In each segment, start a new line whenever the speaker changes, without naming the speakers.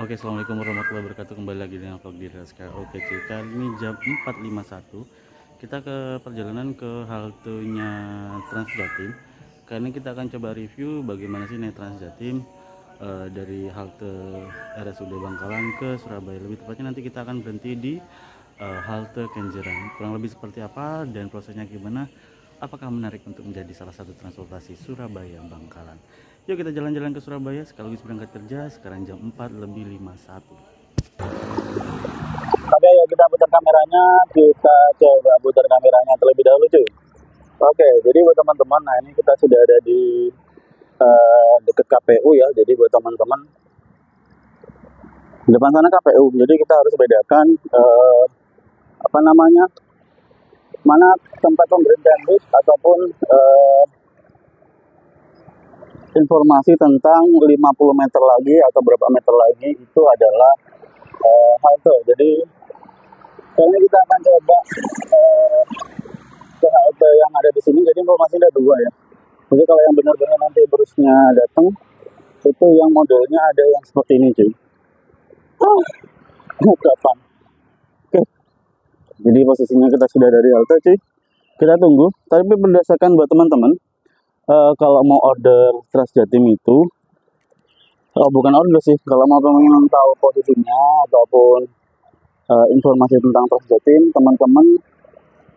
Oke, assalamualaikum warahmatullahi wabarakatuh. Kembali lagi dengan vlog di Raska. Oke cuy, kali ini jam 4.51 kita ke perjalanan ke haltenya Transjatim. Kali ini kita akan coba review bagaimana sih naik Transjatim dari halte RSUD Bangkalan ke Surabaya. Lebih tepatnya nanti kita akan berhenti di halte Kenjeran. Kurang lebih seperti apa dan prosesnya gimana? Apakah menarik untuk menjadi salah satu transportasi Surabaya Bangkalan? Yuk kita jalan-jalan ke Surabaya sekaligus berangkat kerja. Sekarang jam 4:51.
Oke, yuk kita putar kameranya. Kita coba putar kameranya terlebih dahulu, cuy. Oke, jadi buat teman-teman, nah ini kita sudah ada di dekat KPU ya. Jadi buat teman-teman, di depan sana KPU. Jadi kita harus bedakan apa namanya, mana tempat pemberhentian bus ataupun informasi tentang 50 meter lagi atau berapa meter lagi itu adalah halte. Jadi kali ini kita akan coba ke halte yang ada di sini. Jadi informasinya ada dua ya. Jadi kalau yang benar-benar nanti busnya datang, itu yang modelnya ada yang seperti ini cuy. Kapan? Oke. Jadi posisinya kita sudah dari halte cuy. Kita tunggu. Tapi berdasarkan buat teman-teman, kalau mau order Transjatim itu, bukan order sih. Kalau mau pengen tahu posisinya ataupun informasi tentang Transjatim, teman-teman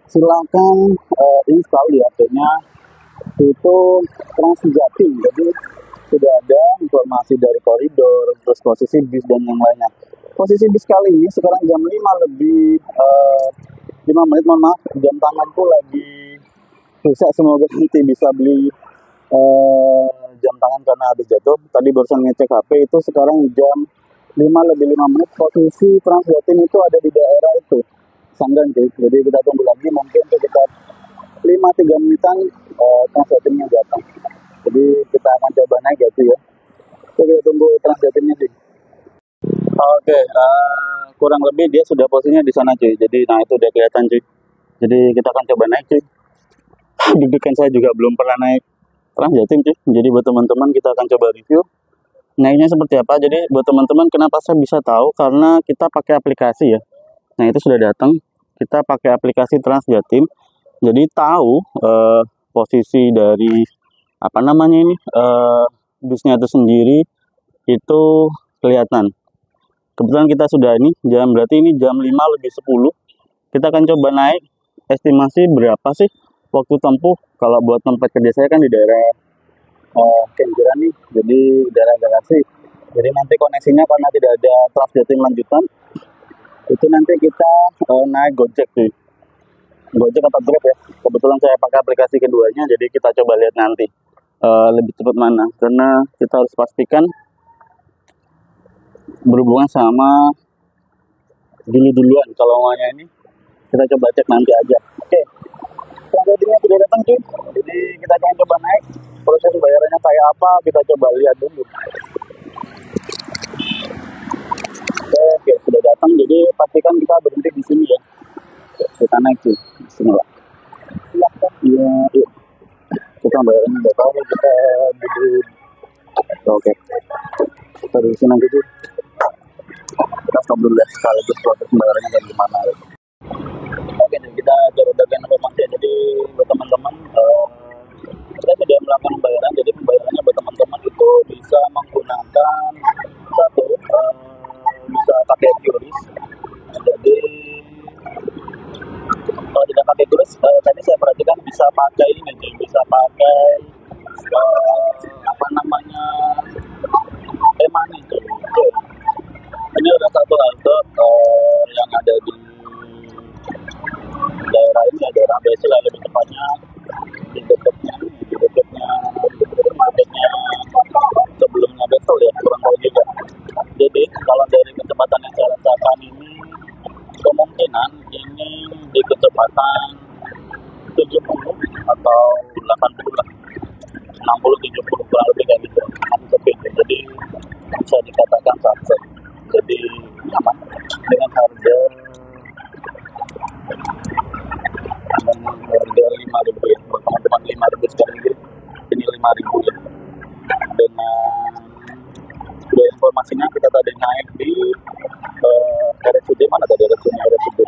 silakan install di HP-nya itu Transjatim. Jadi sudah ada informasi dari koridor, terus posisi bis dan yang lainnya. Posisi bis kali ini sekarang jam 5 lebih 5 menit, mohon maaf, jam tanganku lagi rusak. Semoga nanti bisa beli jam tangan karena habis jatuh. Tadi barusan ngecek HP itu sekarang jam 5 lebih 5 menit. Posisi Transjatim itu ada di daerah itu, Sanggan cuy. Jadi kita tunggu lagi mungkin sekitar 5-3 menitan Transjatimnya datang. Jadi kita akan coba naik ya cuy ya. Oke, kita tunggu Transjatimnya sih. Oke, kurang lebih dia sudah posisinya di sana cuy. Jadi nah itu udah kelihatan cuy. Jadi kita akan coba naik cuy. Deg-degan, saya juga belum pernah naik Transjatim cuy. Jadi buat teman-teman kita akan coba review naiknya seperti apa. Jadi buat teman-teman kenapa saya bisa tahu, karena kita pakai aplikasi ya. Nah itu sudah datang, kita pakai aplikasi Transjatim. Jadi tahu posisi dari apa namanya ini busnya itu sendiri itu kelihatan. Kebetulan kita sudah ini jam, berarti ini jam 5 lebih 10. Kita akan coba naik. Estimasi berapa sih waktu tempuh? Kalau buat tempat kerja saya kan di daerah Kenjeran nih, jadi daerah Galaksi. Jadi nanti koneksinya karena tidak ada Transjatim lanjutan, itu nanti kita naik Gojek tuh. Gojek atau Grab ya. Kebetulan saya pakai aplikasi keduanya, jadi kita coba lihat nanti lebih cepat mana. Karena kita harus pastikan berhubungan sama duluan. Kalau maunya ini kita coba cek nanti aja. Oke, Transjatimnya sudah datang cuy. Jadi kita akan coba naik. Proses bayarannya kayak apa kita coba lihat dulu. Oke, sudah datang. Jadi pastikan kita berhenti di sini ya. Kita naik cuy. Bismillah. Iya, yuk. Kita bayarannya udah tahu, kita duduk. Oke, kita di sini aja cuy. Kita stop dulu ya, sekaligus proses bayarannya dari mana ya. Oke, jadi kita coba bagian informasi. Jadi buat teman-teman, kita sudah melakukan pembayaran. Jadi pembayarannya buat teman-teman itu bisa menggunakan satu, bisa pakai QRIS. Jadi kalau tidak pakai QRIS, tadi saya perhatikan bisa pakai ini, bisa pakai apa namanya e-money. Ini ada satu halte yang ada di daerah ini, daerah Besel lebih tepatnya di dekatnya marketnya sebelumnya Besel ya, kurang tahu juga. Jadi kalau dari kecepatan yang saya rasakan ini, kemungkinan ini di kecepatan 70 atau 80 lah, 60-70 kurang lebih kayak gitu, masih sepi. Jadi bisa dikatakan sunset. Jadi aman dengan harga 5.000 ya, buat teman-teman 5.000 sekali ini 5.000 ya, dengan sudah informasinya kita tadi naik di RSUD mana tadi RSUD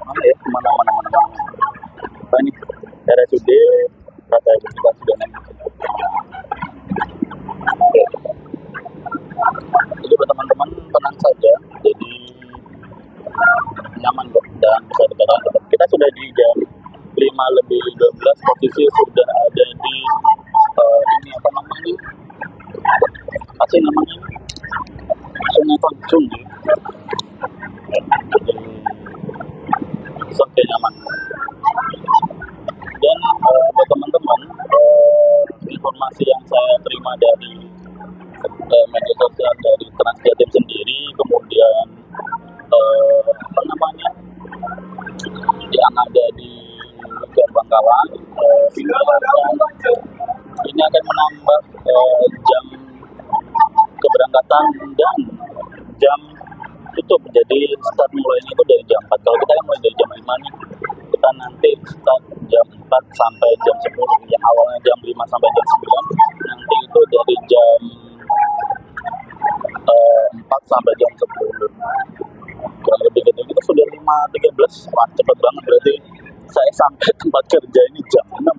mana ya mana apa ini RSUD kata ibu kita sudah naik. Jadi buat teman-teman tenang saja, jadi nyaman kok dan bisa dikatakan kita sudah di jam 5:12, posisi sudah ada di ini apa namanya Sungai Konjung ya. Jadi sampai nyaman. Dan buat teman-teman informasi yang saya terima dari media sosial dari Transjatim sendiri, kemudian apa namanya yang ada di Bangkalan, ini akan menambah jam keberangkatan dan jam tutup. Jadi start mulainya itu dari jam 4. Kalau kita kan mulai dari jam 5 nih, kita nanti start jam 4 sampai jam 10. Yang awalnya jam 5 sampai jam 9, nanti itu dari jam 4 sampai jam 10. Kurang lebih gitu. Kita sudah 5:13. Wah, cepet banget, berarti saya sampai tempat kerja ini jam 6.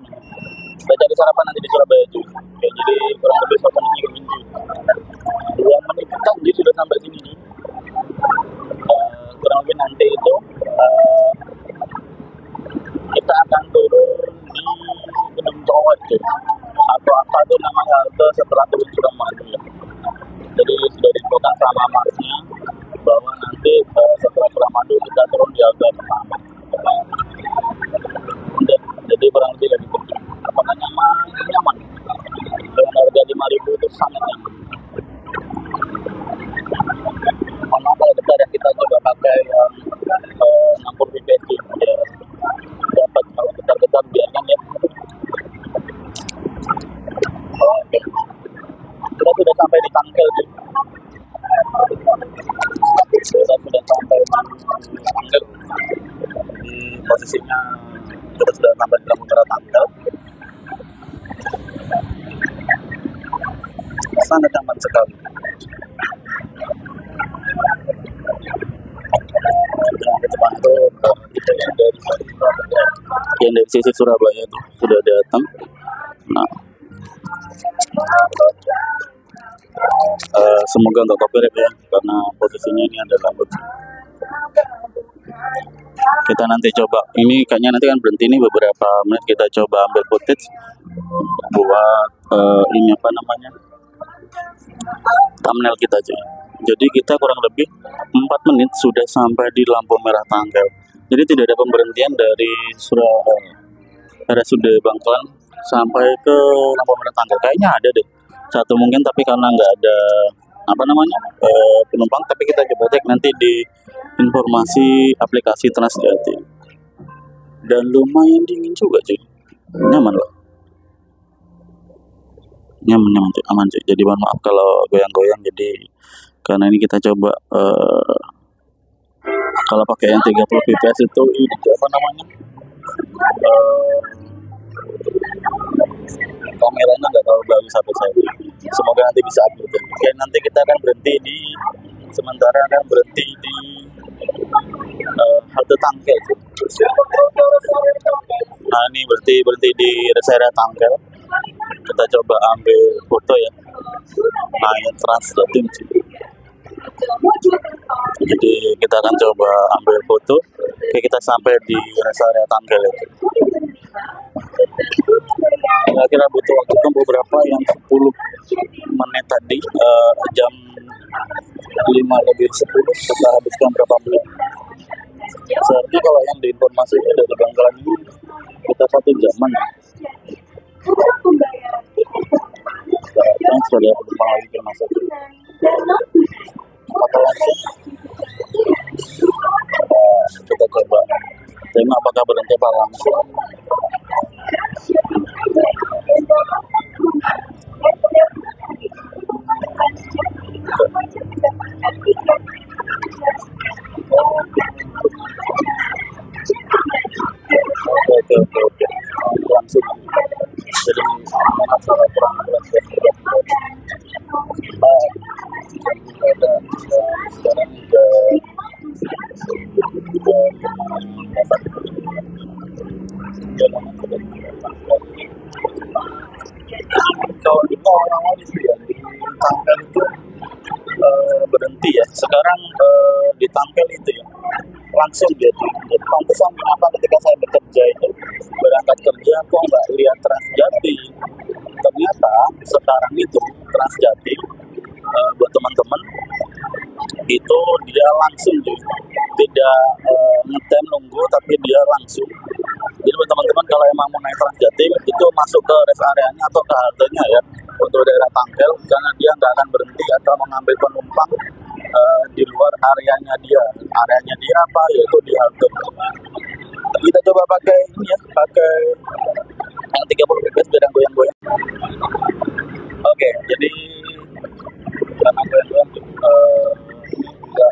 Saya cari sarapan nanti di Surabaya cuy. Oke, jadi kurang lebih 8 menit 2 menit dia sudah sampai sini nih. Kurang lebih nanti itu kita akan turun di Gedung Cowet cuy. Atau apa itu namanya halte setelah turun Suramadu ya. Jadi sudah diinfokan sama masnya bahwa nanti setelah Suramadu kita turun di halte pertama. Jadi kurang lebih dari itu. Apakah nyaman? Dengan harga 5.000 itu sangat nyaman. Karena kalau kita coba pakai yang 60 PPG ya dapat, kalau getar-getar biarkan ya. Oke. Kita sudah sampai di Tangkel sih. Kita sudah sampai di Tangkel. Di posisinya kita sudah sampai di Utara Tangkel. Sangat nyaman sekali. Yang dari sisi Surabaya itu sudah datang. Nah, semoga nggak copyright ya, karena posisinya ini ada rambut. Kita nanti coba, ini kayaknya nanti kan berhenti nih beberapa menit, kita coba ambil footage buat ini apa namanya thumbnail kita aja. Jadi kita kurang lebih 4 menit sudah sampai di lampu merah Tangkel. Jadi tidak ada pemberhentian dari RSUD Bangkalan sampai ke lampu merah Tangkel. Kayaknya ada deh satu mungkin, tapi karena nggak ada apa namanya penumpang, tapi kita coba cek nanti di informasi aplikasi Transjatim. Dan lumayan dingin juga cuy, nyaman loh, nyaman aman cuy. Jadi mohon maaf kalau goyang-goyang, jadi karena ini kita coba kalau pakai yang 30 fps itu ini apa namanya kameranya nggak terlalu bagus sampai saya. Semoga nanti bisa upload. Oke, nanti kita akan berhenti di sementara akan berhenti di halte Tangkel. Nah ini berhenti di rest area Tangkel. Kita coba ambil foto ya. Nah ini Transjatim. Jadi kita akan coba ambil foto. Oke, kita sampai di rest area Tangkel itu. Kira-kira butuh waktu tempuh berapa? Yang 10 menit tadi jam 5:10 kita habiskan berapa menit? Seharusnya kalau yang diinformasikan dari Bangkalan ini kita 1 jaman ya. Sekarang sudah ada penumpang lagi ke masuk. Apakah langsung? Kita coba. Tema apakah berhenti apa langsung? Oke. Langsung. Jadi masalah kurang Kalau dulu awal-awal itu ya di Tampel itu berhenti ya. Sekarang di Tampel itu ya langsung gitu. Jadi pantesan kenapa ketika saya bekerja itu berangkat kerja kok nggak lihat Transjati. Ternyata sekarang itu Transjati buat teman-teman itu dia langsung gitu. Tidak ngetem nunggu tapi dia langsung. Jadi buat teman-teman kalau emang mau naik Transjatim itu masuk ke rest areanya atau ke haltenya ya untuk daerah Tampel karena dia nggak akan berhenti atau mengambil penumpang di luar areanya dia. Areanya dia apa? Yaitu di halte. Kita coba pakai ini ya, pakai yang 30 fps biar goyang-goyang. Oke, jadi karena goyang-goyang juga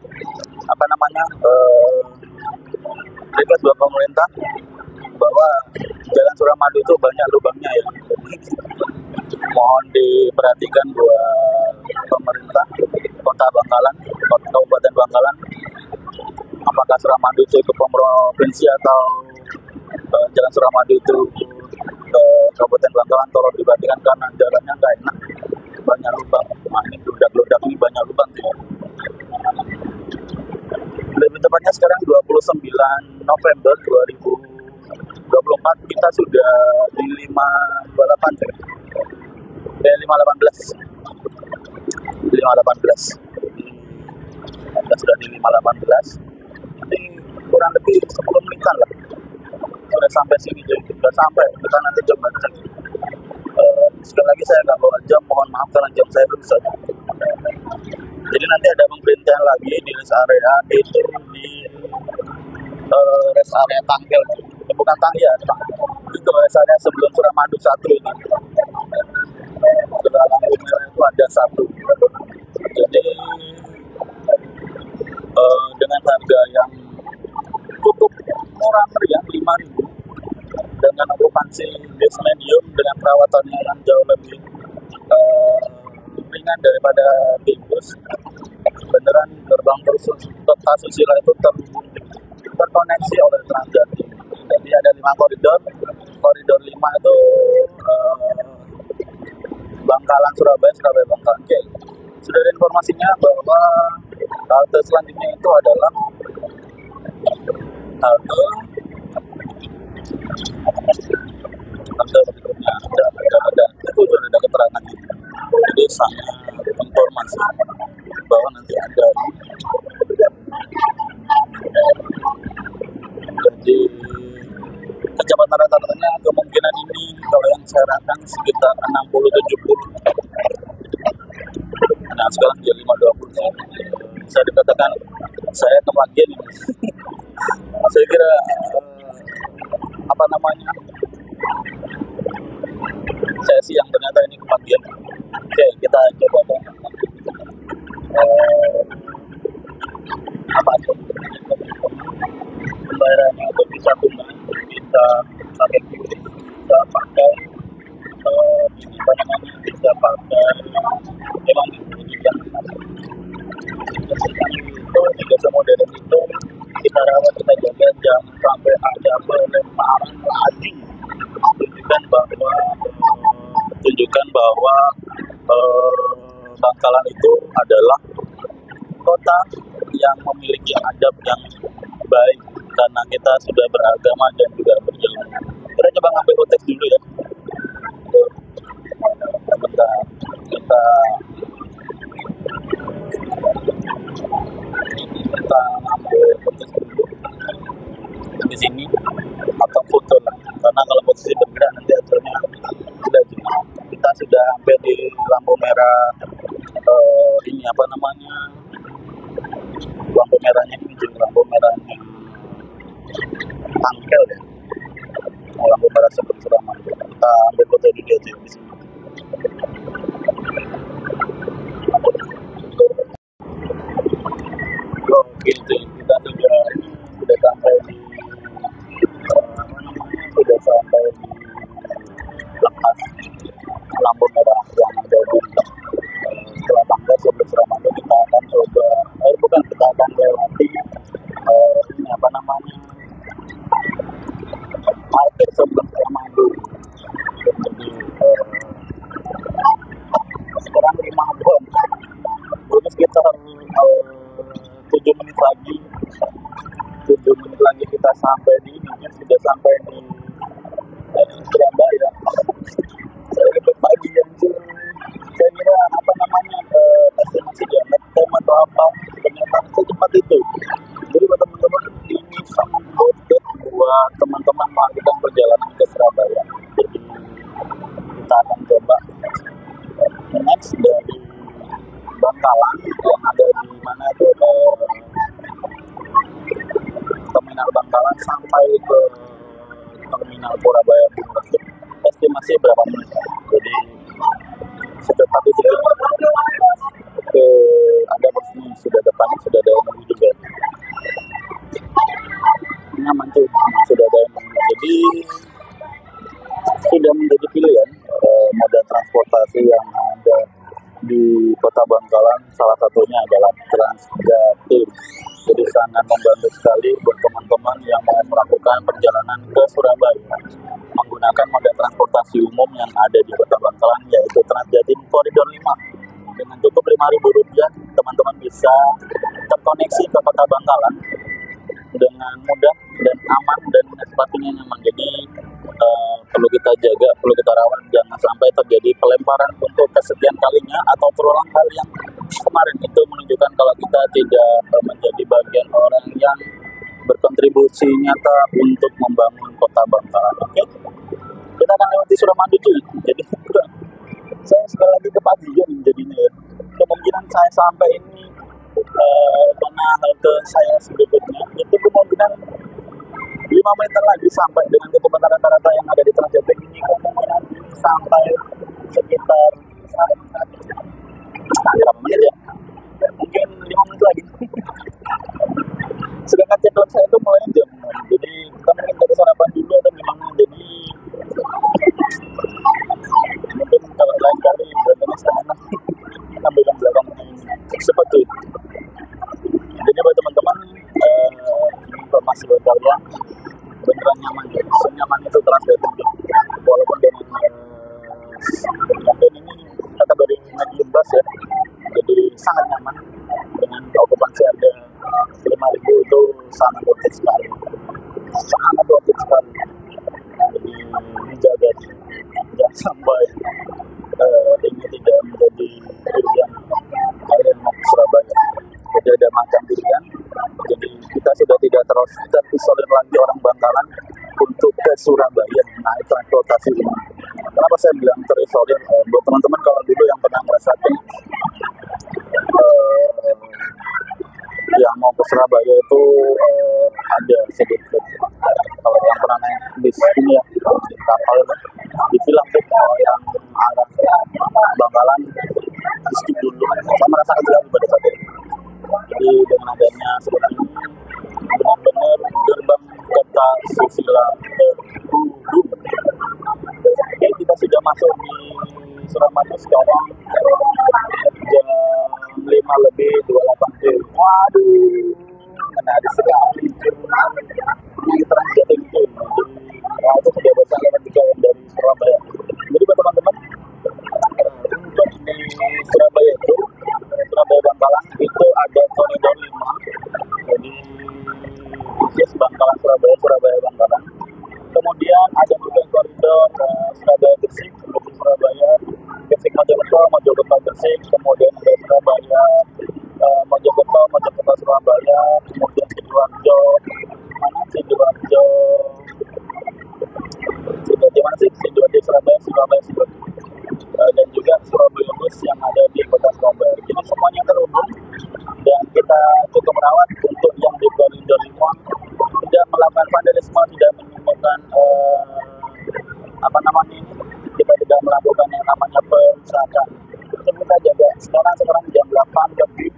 apa namanya request buat pemerintah bahwa Jalan Suramadu itu banyak lubangnya ya. Mohon diperhatikan buat pemerintah Kota Bangkalan, Kabupaten Bangkalan. Apakah Suramadu itu ke provinsi atau Jalan Suramadu itu ke Kabupaten Bangkalan, tolong diperhatikan karena jalannya nggak enak, banyak lubang. Nah, ini geludak-geludak ini banyak lubang tuh. Lebih tepatnya sekarang 29 November 2024 kita sudah di 528 ya. 518 kita sudah di 518 nanti kurang lebih 10 menitan lah sudah sampai sini jadi sudah sampai kita nanti coba cek. Sekali lagi saya nggak bawa jam, mohon maaf karena jam saya rusak. Jadi nanti ada pemberhentian lagi di rest area itu di rest area Tampel, bukan Tampel ya, itu rest area sebelum Suramadu 1 ini. Setelah lampu merah itu ada 1. Jadi dengan harga yang cukup murah meriah 5.000 dengan okupansi base medium dengan perawatannya yang jauh lebih ringan daripada bus. Beneran gerbang Kertasusila itu terkoneksi oleh Transjati. Jadi ada 5 koridor. Koridor 5 itu Bangkalan Surabaya, Surabaya Bangkalan. Oke. Sudah ada informasinya bahwa halte selanjutnya itu adalah halte berikutnya ada itu sudah ada keterangannya. Jadi sangat informasi bahwa nanti ada jadi kecepatan rata-ratanya kemungkinan ini kalau yang saya rasakan sekitar 60-70. Nah sekarang dia 520. Bisa dikatakan saya kebagian ini. Saya kira apa namanya saya sih yang ternyata ini kebagian. Oke kita coba apa itu pembayarannya untuk bisa tunai kita pakai QRIS, bisa pakai ini banyak bisa pakai memang dibutuhkan itu juga semua dari itu kita rawat kita jaga jam sampai ada pelemparan lagi tunjukkan bahwa Bangkalan itu adalah kota yang memiliki adab yang baik karena kita sudah beragama dan juga berjalan. Kita coba ngambil konteks dulu ya. Kita ambil konteks dulu di sini atau foto lah. Karena kalau posisi bergerak nanti hasilnya sudah jadi. Kita sudah hampir di lampu merah ini apa namanya? Lampu merahnya ini jadi lampu merahnya Tampel ya. Lampu merah sebelum Suramadu. Kita ambil foto di dia di sini. Oke, kita sudah sampai di sudah sampai di lepas lampu merah yang ada di setelah Tampel sebelum Suramadu kita akan coba kita akan lewati sekitar 7 menit lagi. 7 menit lagi kita sampai di ini, sudah sampai di Surabaya. Saya ikut pagi yang saya kira apa namanya estimasi jalan tem atau apa, ternyata secepat itu. Jadi buat teman-teman, ini sangat worth it buat teman-teman melakukan perjalanan ke Surabaya. Jadi kita akan coba next dari Bangkalan yang ada di mana itu terminal Bangkalan sampai ke terminal Surabaya Bundaran. Estimasi berapa menit? Jadi secepat itu ke ada posisi sudah depannya sudah ada yang menuju juga. Nyaman tuh, sudah ada yang menuju. Jadi sudah menjadi pilihan moda transportasi yang ada di Kota Bangkalan, salah satunya adalah Transjatim. Jadi sangat membantu sekali buat teman-teman yang mau melakukan perjalanan ke Surabaya menggunakan moda transportasi umum yang ada di Kota Bangkalan, yaitu Transjatim Koridor 5. Dengan cukup Rp5.000, teman-teman bisa terkoneksi ke Kota Bangkalan dengan mudah dan aman dan sepertinya nyaman. Jadi perlu kita jaga, perlu kita rawat, jangan sampai terjadi pelemparan untuk kesekian kalinya atau terulang hal yang kemarin itu menunjukkan kalau kita tidak menjadi bagian orang yang berkontribusi nyata untuk membangun Kota Bangkalan. Oke, kita akan lewati Suramadu cuy. Jadi saya sekali lagi ke Pagian jadinya ya. Kemungkinan saya sampai ini karena halte saya berikutnya itu kemungkinan 5 menit lagi sampai dengan kecepatan rata-rata yang ada di Transjatim ini, kemungkinan sampai sekitar berapa menit ya? Mungkin 5 menit lagi. Sedangkan jadwal saya itu mulai jam 6. Jadi kita mungkin dari sarapan dulu atau gimana. Jadi mungkin kalau lain kali berarti setengah 6 ambil yang belakang seperti itu. Jadi buat teman-teman informasi buat kalian beneran nyaman ya, senyaman itu Transjatim walaupun dengan mungkin ini kata dari medium bus ya, jadi sangat nyaman dengan okupansi ada 5.000 itu sangat worth it sekali, sangat worth it sekali. Jadi dijaga jangan sampai ini tidak menjadi pilihan kalian mau ke Surabaya. Jadi ada macam pilihan. Jadi kita sudah tidak terisolir lagi orang Bangkalan untuk ke Surabaya naik transportasi umum. Kenapa saya bilang terisolir? Buat teman-teman kalau dulu yang pernah merasakan yang mau ke Surabaya itu ada sedikit. Kalau yang pernah naik bis ini ya, di kapal itu dibilang tuh yang arah Bangkalan di skip dulu. Saya merasakan sekali pada saat itu. Jadi dengan adanya seperti ini benar-benar gerbang kota susila tertutup. Oke, kita sudah masuk di Suramadu sekarang jam 5:28. Waduh, menarik sekali. Ini Transjatim itu. Itu sudah bisa lewat juga yang dari Surabaya. Jadi buat teman-teman untuk di Surabaya itu, Surabaya Bangkalan itu ada koridor 5. Jadi khusus Bangkalan Surabaya, Surabaya Bangkalan. Kemudian ada juga koridor Surabaya Gresik, Surabaya Gresik Mojokerto, Mojokerto Gresik. Kemudian ada Surabaya Mojokerto, Mojokerto Surabaya. Kemudian Sidoarjo, Sidoarjo mana sih? Sidoarjo Surabaya, Surabaya Sidoarjo. Dan juga Surabaya Bus yang ada di kota Surabaya. Jadi semuanya terhubung dan kita cukup merawat untuk yang di koridor 5 tidak melakukan vandalisme, tidak menimbulkan apa namanya ini, kita tidak melakukan yang namanya perusakan. Itu kita jaga. Sekarang jam 8 lebih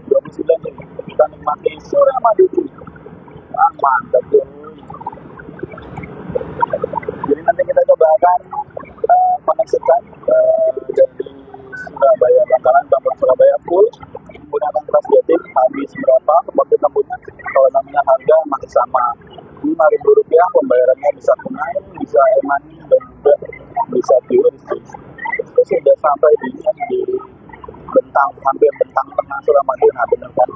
29 kita nikmati Suramadu. Mantap tuh. Jadi nanti kita coba akan koneksikan dari Surabaya Bangkalan sampai Surabaya full menggunakan Transjatim. Habis berapa waktu tempuhnya? Kalau namanya harga masih sama Rp5.000, pembayarannya bisa tunai, bisa e-money dan juga bisa QRIS. Kita sudah sampai di Bentang hampir bentang tengah Suramadu. Nah bener kan,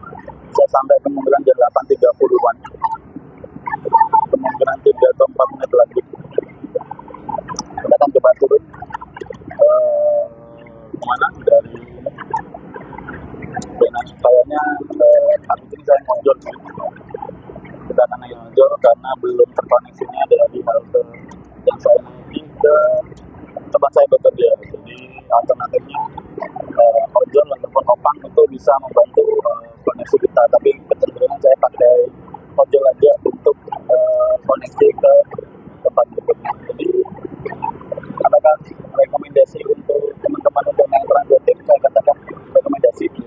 saya sampai kemungkinan jam 8.30-an, kemungkinan 3 atau 4 menit lagi kita akan coba turun kemana dari dengan kayaknya hari ini saya ngonjol sih, kita akan naik ojol karena belum terkoneksinya dari halte yang saya naiki ke tempat saya bekerja. Jadi alternatifnya ojol ataupun opang itu bisa membantu koneksi kita, tapi kecenderungan saya pakai ojol aja untuk koneksi ke tempat berikutnya. Jadi apakah rekomendasi untuk teman-teman untuk naik Transjatim? Saya katakan rekomendasi di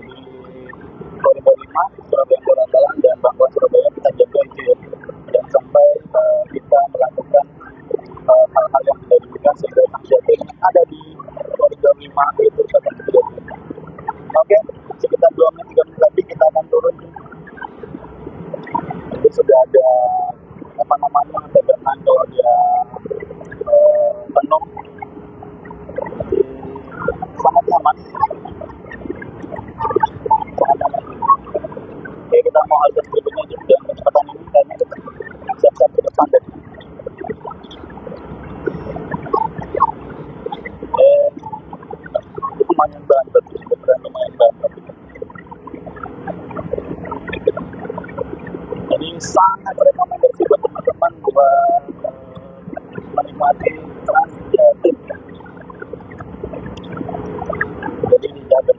koridor 5 Surabaya Bangkalan dan Bangkalan Surabaya kita jaga itu ya, dan sampai kita melakukan hal-hal yang tidak diinginkan sehingga Transjatim ada di koridor 5 itu akan terjadi. Oke, sekitar 2 menit 3 menit lagi kita akan turun. Jadi sudah ada apa namanya tegangan kalau dia penuh, sangat nyaman, sangat nyaman. Oke, kita mau halte berikutnya dan kecepatan ini karena kita siap-siap ke depan dan lumayan banget, lumayan banget. Jadi sangat rekomendasi buat teman-teman buat menikmati Transjatim. Jadi dijaga,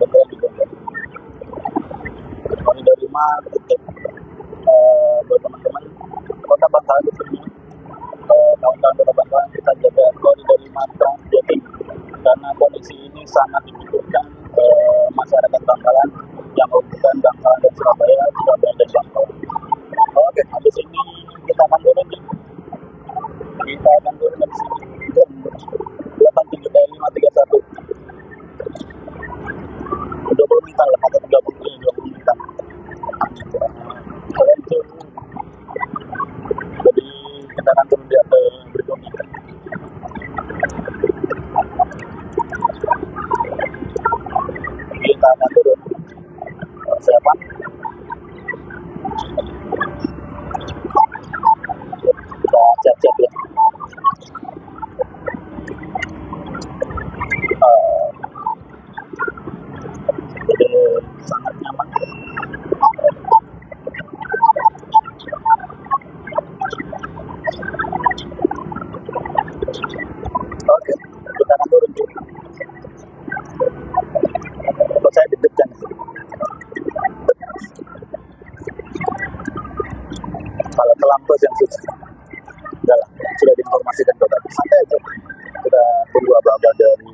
betul dijaga. Koridor 5 titik buat teman-teman Kota Bangkalan di sini, kawan-kawan Kota Bangkalan, kita jaga koridor 5 Transjatim karena kondisi ini sangat dibutuhkan masyarakat Bangkalan yang menghubungkan Bangkalan dan Surabaya, Surabaya dan Bangkalan. Oke, habis ini kita akan turun nih. Kita akan turun dari sini jam 8.35.31. 20 menitan lah, atau 20 menitan. Kalian turun. Jadi kita akan turun di halte berikutnya. Kita akan turun. Persiapan. Kita siap-siap ya. Jadi sangat nyaman. Oke, kita akan turun juga. Kalau saya deg-degan sih. Kalau terlampau yang susah. Udah lah, sudah diinformasikan ke tadi. Santai aja. Kita tunggu apa-apa dari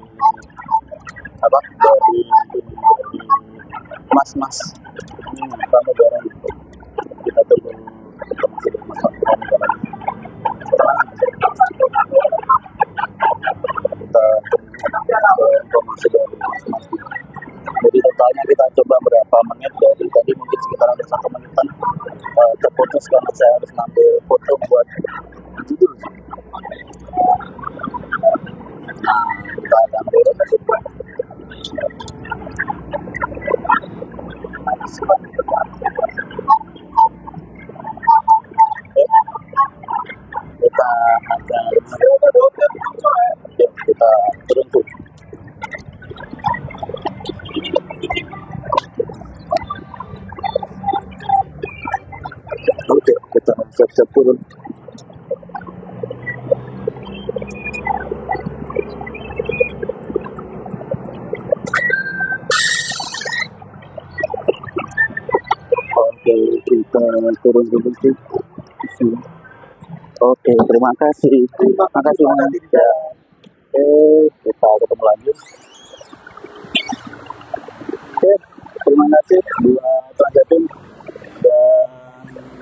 mas-mas pramugara. Kita tunggu informasi dari mas pramugara. Kita tunggu informasi dari mas-mas. Jadi totalnya kita coba berapa menit, dari tadi mungkin sekitar ada 1 menitan terputus karena saya harus ngambil foto buat judul. Nah, kita akan turun ke situ. Kita akan kita turun tuh. Oke, kita siap-siap turun. Oke, kita turun dulu sih. Oke, terima kasih. Terima kasih Mas. Ya. Oke, kita ketemu lagi. Oke, terima kasih buat Transjatim dan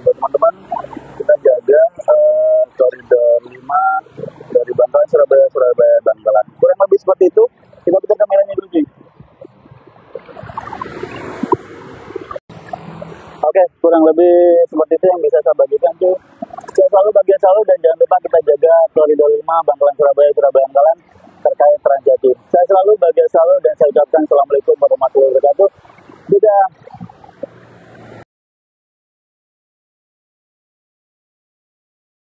buat teman-teman, kita jaga koridor 5 dari Bangkalan Surabaya, Surabaya Bangkalan. Kurang lebih seperti itu. Kita putar kameranya dulu, Ji. Oke, kurang lebih seperti itu yang bisa saya bagikan, cuy. Saya selalu bagian selalu, dan jangan lupa kita jaga koridor 5 Bangkalan Surabaya, Surabaya Bangkalan. terkait Transjatim. Saya selalu bahagia selalu dan saya ucapkan Assalamualaikum warahmatullahi wabarakatuh. Dadah.